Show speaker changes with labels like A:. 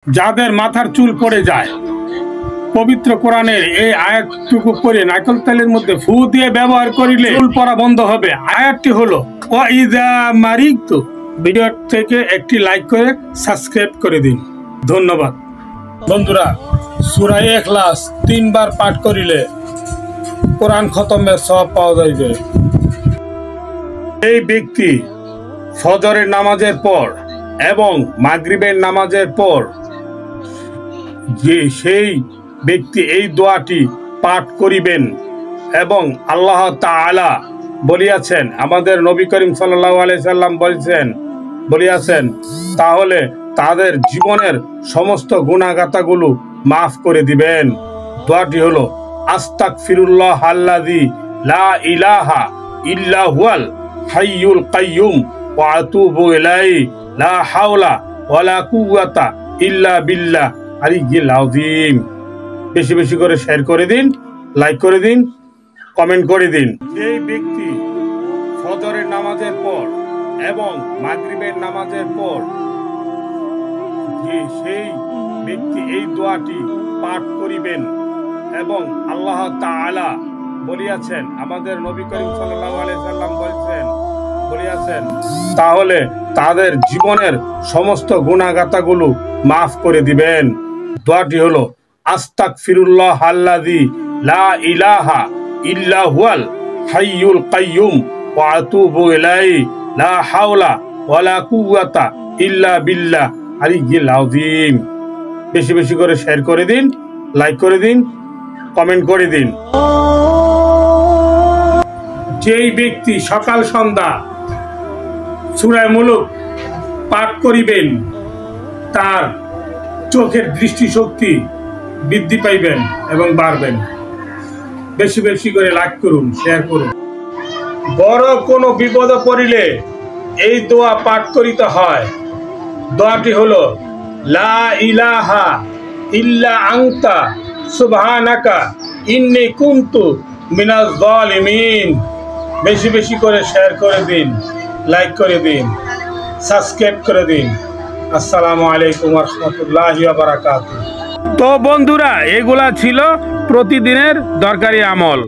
A: যাদের মাথার চুল পড়ে যায়, পবিত্র কোরআনের এই আয়াতটুকু পড়ে নারকেল তেলের মধ্যে ফু দিয়ে ব্যবহার করিলে চুল পড়া বন্ধ হবে। আয়াতটি হলো ওয়াইযা মারিতু। ভিডিও থেকে একটি লাইক করে সাবস্ক্রাইব করে দিন। ধন্যবাদ। বন্ধুরা, সূরা ইখলাস 3 বার পাঠ করিলে কোরআন খতমের সওয়াব পাওয়া যাইবে। এই ব্যক্তি ফজরের নামাজের পর এবং মাগরিবের নামাজের পর যে সেই ব্যক্তি এই দোয়াটি পাঠ করিবেন এবং আল্লাহ তাআলা বলিয়াছেন, আমাদের নবী করিম সাল্লাল্লাহু আলাইহি সাল্লাম বলিয়াছেন, তাহলে তাদের জীবনের সমস্ত গুনাহগাতাগুলো মাফ করে দিবেন। দোয়াটি হলো আস্তাগফিরুল্লাহ আল্লাযী লা ইলাহা ইল্লা হুয়াল হাইয়ুল কাইয়্যুম ওয়া আতুবু ইলাইহি লা হাওলা ওয়ালা কুওয়াতা ইল্লা বিল্লাহ আলিয়্যিল আযীম। বেশি বেশি করে শেয়ার করে দিন, লাইক করে দিন, কমেন্ট করে দিন। এই ব্যক্তি ফজরের নামাজের পর এবং মাগরিবের নামাজের পর যে সেই ব্যক্তি এই দোয়াটি পাঠ করিবেন এবং আল্লাহ তাআলা বলিয়াছেন, আমাদের নবী করিম সাল্লাল্লাহু আলাইহি সাল্লাম বলিয়াছেন, তাহলে তাদের জীবনের সমস্ত গুনাহগাতাগুলো মাফ করে দিবেন। দোয়াটি হলো আস্তাগফিরুল্লাহ আল্লাযী লা ইলাহা ইল্লা হুয়াল হাইয়ুল কাইয়্যুম ওয়া আতুবু ইলাইহি লা হাওলা ওয়ালা কুওয়াতা ইল্লা বিল্লাহ আলিয়্যিল আযীম। বেশি বেশি করে শেয়ার করে দিন, লাইক করে দিন, কমেন্ট করে দিন। যেই ব্যক্তি সকাল সন্ধ্যা সূরা মুলুক পাঠ করিবেন, তার চোখের দৃষ্টিশক্তি বৃদ্ধি পাইবেন এবং বাড়বেন। বেশি বেশি করে লাইক করুন, শেয়ার করুন। বড় কোনো বিপদে পড়িলে এই দোয়া পাঠ করিতে হয়। দোয়াটি হলো লা ইলাহা ইল্লা আনতা সুবহানাকা ইন্নী কুনতু মিনাজ জালিমিন। বেশি বেশি করে শেয়ার করে দিন, লাইক করে দিন, সাবস্ক্রাইব করে দিন। আসসালামু আলাইকুম ওয়া রাহমাতুল্লাহি ওয়া বারাকাতুহু। তো বন্ধুরা, এগুলা ছিল প্রতিদিনের দরকারি আমল।